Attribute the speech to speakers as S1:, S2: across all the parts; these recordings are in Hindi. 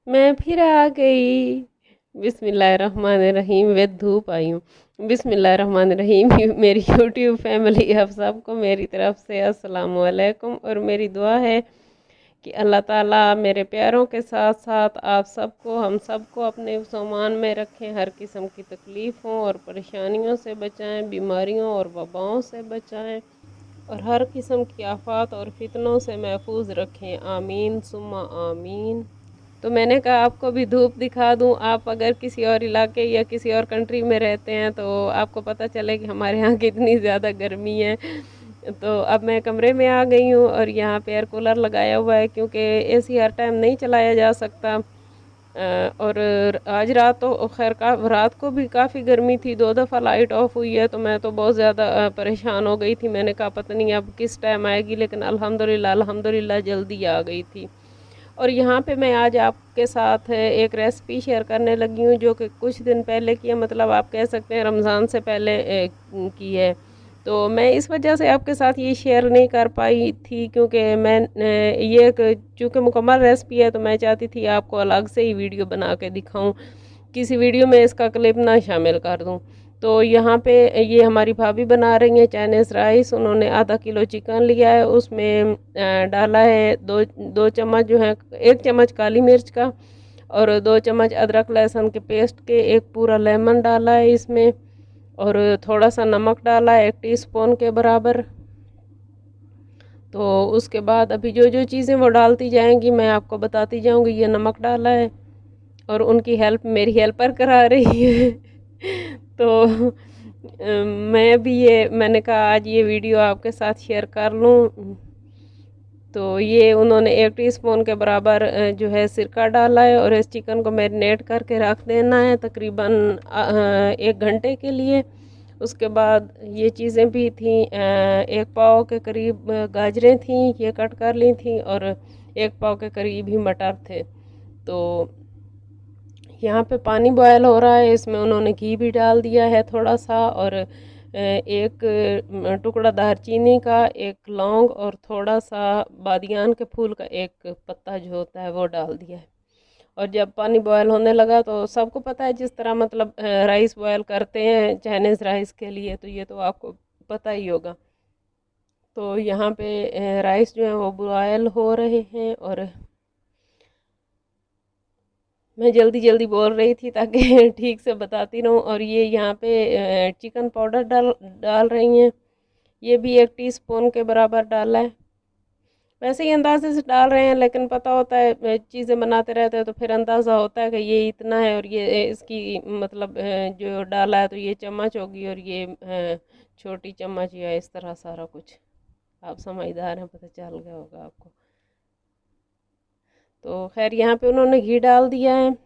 S1: मैं फिर आ गई। बिस्मिल्लाहिर्रहमानिर्रहीम। वे धूप आई हूँ। बिस्मिल्लाहिर्रहमानिर्रहीम। मेरी यूट्यूब फैमिली, आप सबको मेरी तरफ से अस्सलाम वालेकुम। और मेरी दुआ है कि अल्लाह ताला मेरे प्यारों के साथ साथ आप सबको, हम सबको अपने सामान में रखें, हर किस्म की तकलीफ़ों और परेशानियों से बचाएं, बीमारियों और वबाओं से बचाएं और हर किस्म की आफात और फितनों से महफूज रखें। आमीन सुम्मा आमीन। तो मैंने कहा आपको भी धूप दिखा दूं। आप अगर किसी और इलाके या किसी और कंट्री में रहते हैं तो आपको पता चले कि हमारे यहाँ कितनी ज़्यादा गर्मी है। तो अब मैं कमरे में आ गई हूँ और यहाँ पे एयर कूलर लगाया हुआ है क्योंकि एसी हर टाइम नहीं चलाया जा सकता। और आज रात तो खैर का रात को भी काफ़ी गर्मी थी, 2 दफ़ा लाइट ऑफ हुई है, तो मैं तो बहुत ज़्यादा परेशान हो गई थी। मैंने कहा पता नहीं अब किस टाइम आएगी, लेकिन अल्हम्दुलिल्लाह अल्हम्दुलिल्लाह जल्दी आ गई थी। और यहाँ पे मैं आज आपके साथ एक रेसिपी शेयर करने लगी हूँ जो कि कुछ दिन पहले की है, मतलब आप कह सकते हैं रमज़ान से पहले की है। तो मैं इस वजह से आपके साथ ये शेयर नहीं कर पाई थी क्योंकि मैं ये चूँकि मुकम्मल रेसिपी है तो मैं चाहती थी आपको अलग से ही वीडियो बना के दिखाऊं, किसी वीडियो में इसका क्लिप ना शामिल कर दूं। तो यहाँ पे ये हमारी भाभी बना रही हैं चाइनीज़ राइस। उन्होंने आधा किलो चिकन लिया है, उसमें डाला है दो चम्मच जो है, 1 चम्मच काली मिर्च का और 2 चम्मच अदरक लहसुन के पेस्ट के, एक पूरा लेमन डाला है इसमें और थोड़ा सा नमक डाला है 1 टीस्पून के बराबर। तो उसके बाद अभी जो जो चीज़ें वो डालती जाएंगी मैं आपको बताती जाऊंगी। ये नमक डाला है और उनकी हेल्प मेरी हेल्पर करा रही है। तो मैं भी ये मैंने कहा आज ये वीडियो आपके साथ शेयर कर लूँ। तो ये उन्होंने 1 टीस्पून के बराबर जो है सिरका डाला है और इस चिकन को मैरिनेट करके रख देना है तकरीबन 1 घंटे के लिए। उसके बाद ये चीज़ें भी थी, 1 पाव के करीब गाजरें थी, ये कट कर ली थी और 1 पाव के करीब ही मटर थे। तो यहाँ पे पानी बॉयल हो रहा है, इसमें उन्होंने घी भी डाल दिया है थोड़ा सा और एक टुकड़ा दालचीनी का, एक लौंग और थोड़ा सा बादियान के फूल का एक पत्ता जो होता है वो डाल दिया है। और जब पानी बॉयल होने लगा तो सबको पता है जिस तरह मतलब राइस बॉयल करते हैं चाइनीज़ राइस के लिए, तो ये तो आपको पता ही होगा। तो यहाँ पे राइस जो है वो बॉयल हो रहे हैं और मैं जल्दी जल्दी बोल रही थी ताकि ठीक से बताती रहूँ। और ये यहाँ पे चिकन पाउडर डाल डाल रही हैं, ये भी 1 टीस्पून के बराबर डाला है। वैसे ही अंदाजे से डाल रहे हैं, लेकिन पता होता है चीज़ें बनाते रहते हैं तो फिर अंदाज़ा होता है कि ये इतना है और ये इसकी मतलब जो डाला है तो ये चम्मच होगी और ये छोटी चम्मच या इस तरह सारा कुछ। आप समझदार हैं, पता चल गया होगा आपको। तो खैर यहाँ पे उन्होंने घी डाल दिया है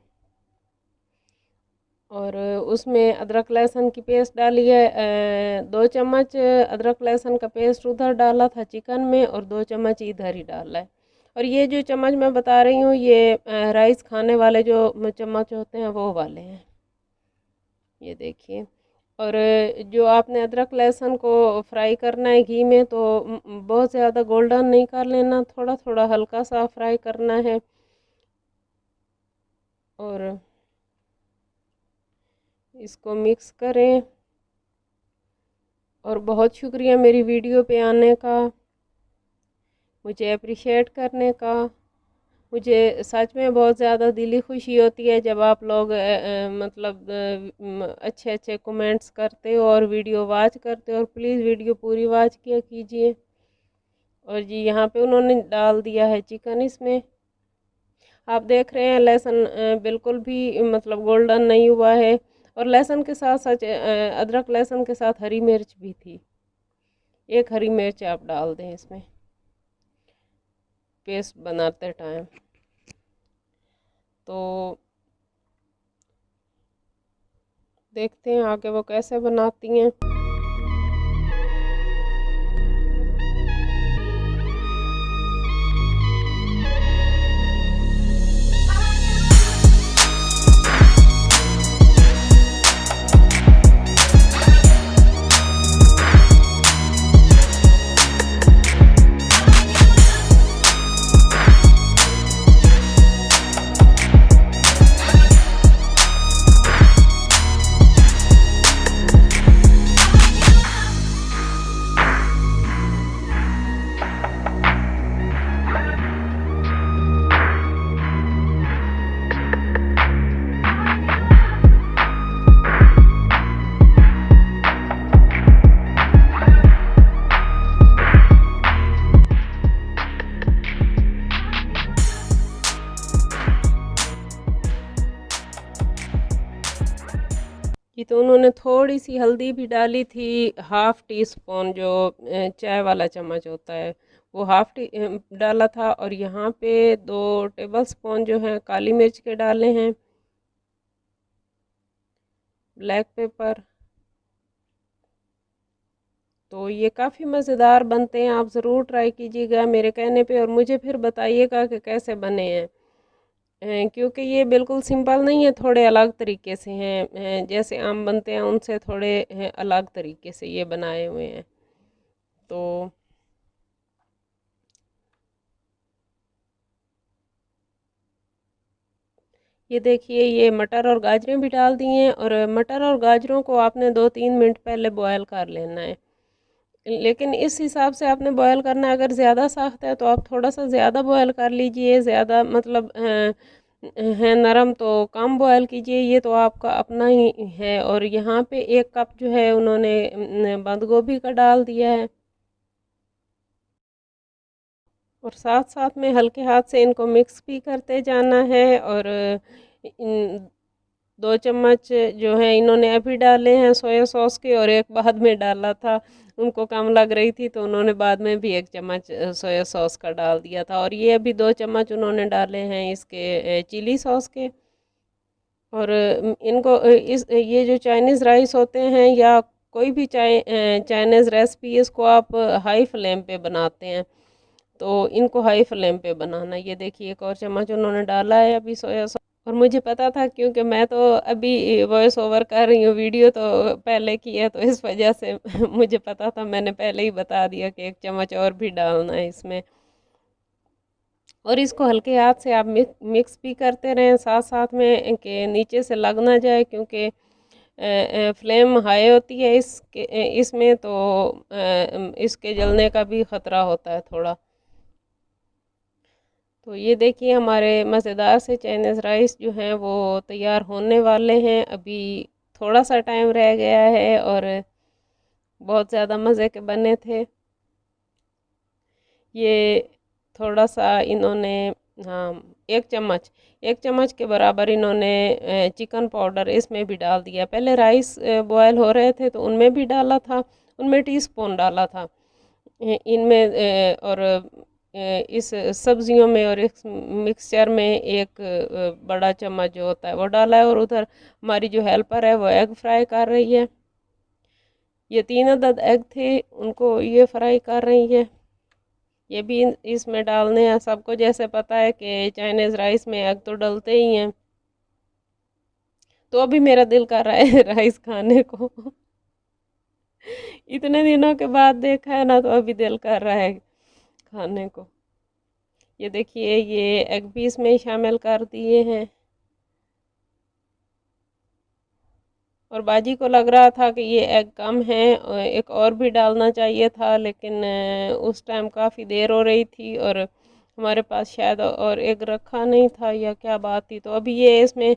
S1: और उसमें अदरक लहसुन की पेस्ट डाली है। 2 चम्मच अदरक लहसुन का पेस्ट उधर डाला था चिकन में और 2 चम्मच इधर ही डाला है। और ये जो चम्मच मैं बता रही हूँ ये राइस खाने वाले जो चम्मच होते हैं वो वाले हैं, ये देखिए। और जो आपने अदरक लहसुन को फ्राई करना है घी में तो बहुत ज़्यादा गोल्डन नहीं कर लेना, थोड़ा थोड़ा हल्का सा फ्राई करना है। और इसको मिक्स करें। और बहुत शुक्रिया मेरी वीडियो पे आने का, मुझे अप्रिशिएट करने का। मुझे सच में बहुत ज़्यादा दिली खुशी होती है जब आप लोग मतलब अच्छे अच्छे कमेंट्स करते हो और वीडियो वॉच करते हो। और प्लीज़ वीडियो पूरी वॉच किया कीजिए। और जी यहाँ पे उन्होंने डाल दिया है चिकन इसमें। आप देख रहे हैं लहसुन बिल्कुल भी मतलब गोल्डन नहीं हुआ है। और लहसुन के साथ साथ अदरक लहसुन के साथ हरी मिर्च भी थी, एक हरी मिर्च आप डाल दें इसमें पेस्ट बनाते टाइम। तो देखते हैं आगे वो कैसे बनाती हैं। ये तो उन्होंने थोड़ी सी हल्दी भी डाली थी, हाफ टी स्पून, जो चाय वाला चम्मच होता है वो हाफ टी डाला था। और यहाँ पे 2 टेबल स्पून जो है काली मिर्च के डाले हैं, ब्लैक पेपर। तो ये काफ़ी मज़ेदार बनते हैं, आप ज़रूर ट्राई कीजिएगा मेरे कहने पे, और मुझे फिर बताइएगा कि कैसे बने हैं। क्योंकि ये बिल्कुल सिंपल नहीं है, थोड़े अलग तरीके से हैं, जैसे आम बनते हैं उनसे थोड़े अलग तरीके से ये बनाए हुए हैं। तो ये देखिए, ये मटर और गाजरें भी डाल दी हैं, और मटर और गाजरों को आपने 2-3 मिनट पहले बॉयल कर लेना है। लेकिन इस हिसाब से आपने बॉयल करना है, अगर ज़्यादा सख्त है तो आप थोड़ा सा ज़्यादा बॉयल कर लीजिए, ज़्यादा मतलब है नरम तो कम बॉयल कीजिए, ये तो आपका अपना ही है। और यहाँ पे 1 कप जो है उन्होंने बंद गोभी का डाल दिया है, और साथ साथ में हल्के हाथ से इनको मिक्स भी करते जाना है। और इन 2 चम्मच जो है इन्होंने अभी डाले हैं सोया सॉस के, और एक बाद में डाला था, उनको कम लग रही थी तो उन्होंने बाद में भी 1 चम्मच सोया सॉस का डाल दिया था। और ये अभी 2 चम्मच उन्होंने डाले हैं इसके चिली सॉस के। और इनको इस ये जो चाइनीज़ राइस होते हैं या कोई भी चाइनीज़ रेसिपी, इसको आप हाई फ्लेम पे बनाते हैं, तो इनको हाई फ्लेम पे बनाना। ये देखिए, 1 और चम्मच उन्होंने डाला है अभी सोया सॉस। और मुझे पता था, क्योंकि मैं तो अभी वॉइस ओवर कर रही हूँ, वीडियो तो पहले की है, तो इस वजह से मुझे पता था, मैंने पहले ही बता दिया कि 1 चम्मच और भी डालना है इसमें। और इसको हल्के हाथ से आप मिक्स भी करते रहें साथ साथ में, कि नीचे से लग ना जाए, क्योंकि फ्लेम हाई होती है इसमें, तो इसके जलने का भी ख़तरा होता है थोड़ा। तो ये देखिए, हमारे मज़ेदार से चाइनीज़ राइस जो हैं वो तैयार होने वाले हैं, अभी थोड़ा सा टाइम रह गया है, और बहुत ज़्यादा मज़े के बने थे ये। थोड़ा सा इन्होंने, हाँ, 1 चम्मच, 1 चम्मच के बराबर इन्होंने चिकन पाउडर इसमें भी डाल दिया। पहले राइस बॉयल हो रहे थे तो उनमें भी डाला था, उनमें टीस्पून डाला था, इनमें और इस सब्जियों में और इस मिक्सचर में 1 बड़ा चम्मच जो होता है वो डाला है। और उधर हमारी जो हेल्पर है वो एग फ्राई कर रही है, ये 3 अदद एग थे, उनको ये फ्राई कर रही है। ये भी इसमें डालने हैं सबको, जैसे पता है कि चाइनीज़ राइस में एग तो डलते ही हैं। तो अभी मेरा दिल कर रहा है राइस खाने को इतने दिनों के बाद देखा है ना, तो अभी दिल कर रहा है खाने को। ये देखिए, ये एग भी इसमें शामिल कर दिए हैं। और बाजी को लग रहा था कि ये एग कम है, एक और भी डालना चाहिए था, लेकिन उस टाइम काफ़ी देर हो रही थी, और हमारे पास शायद और एग रखा नहीं था या क्या बात थी। तो अभी ये इसमें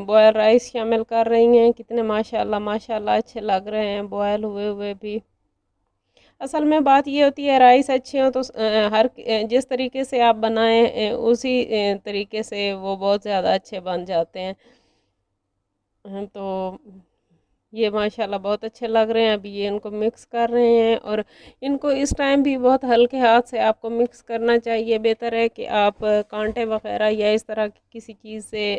S1: बॉयल राइस शामिल कर रही हैं। कितने माशाल्लाह माशाल्लाह अच्छे लग रहे हैं बॉयल हुए हुए भी। असल में बात ये होती है, राइस अच्छे हो तो जिस तरीके से आप बनाएं उसी तरीके से वो बहुत ज़्यादा अच्छे बन जाते हैं। तो ये माशाल्लाह बहुत अच्छे लग रहे हैं। अभी ये इनको मिक्स कर रहे हैं, और इनको इस टाइम भी बहुत हल्के हाथ से आपको मिक्स करना चाहिए। बेहतर है कि आप कांटे वगैरह या इस तरह की किसी चीज़ से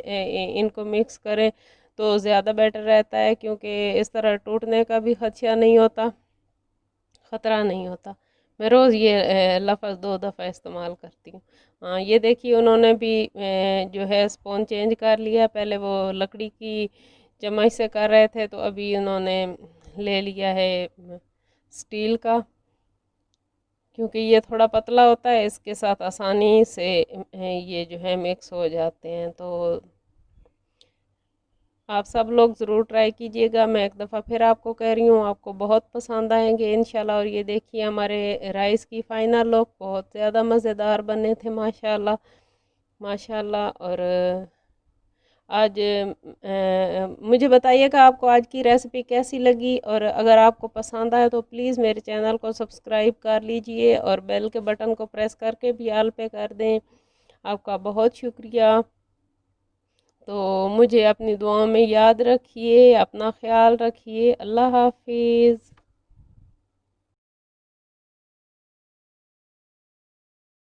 S1: इनको मिक्स करें तो ज़्यादा बेटर रहता है, क्योंकि इस तरह टूटने का भी खदशा नहीं होता, ख़तरा नहीं होता। मैं रोज़ ये लफ्ज़ 2 दफ़ा इस्तेमाल करती हूँ। हाँ, ये देखिए, उन्होंने भी जो है स्पून चेंज कर लिया। पहले वो लकड़ी की चम्मच से कर रहे थे, तो अभी उन्होंने ले लिया है स्टील का, क्योंकि ये थोड़ा पतला होता है, इसके साथ आसानी से ये जो है मिक्स हो जाते हैं। तो आप सब लोग ज़रूर ट्राई कीजिएगा, मैं एक दफ़ा फिर आपको कह रही हूँ, आपको बहुत पसंद आएंगे इंशाल्लाह। और ये देखिए, हमारे राइस की फ़ाइनल लुक बहुत ज़्यादा मज़ेदार बने थे माशाल्लाह माशाल्लाह। और आज मुझे बताइएगा आपको आज की रेसिपी कैसी लगी, और अगर आपको पसंद आए तो प्लीज़ मेरे चैनल को सब्सक्राइब कर लीजिए, और बेल के बटन को प्रेस करके भी ऑल पे कर दें। आपका बहुत शुक्रिया। तो मुझे अपनी दुआओं में याद रखिए, अपना ख्याल रखिए। अल्लाह हाफिज़।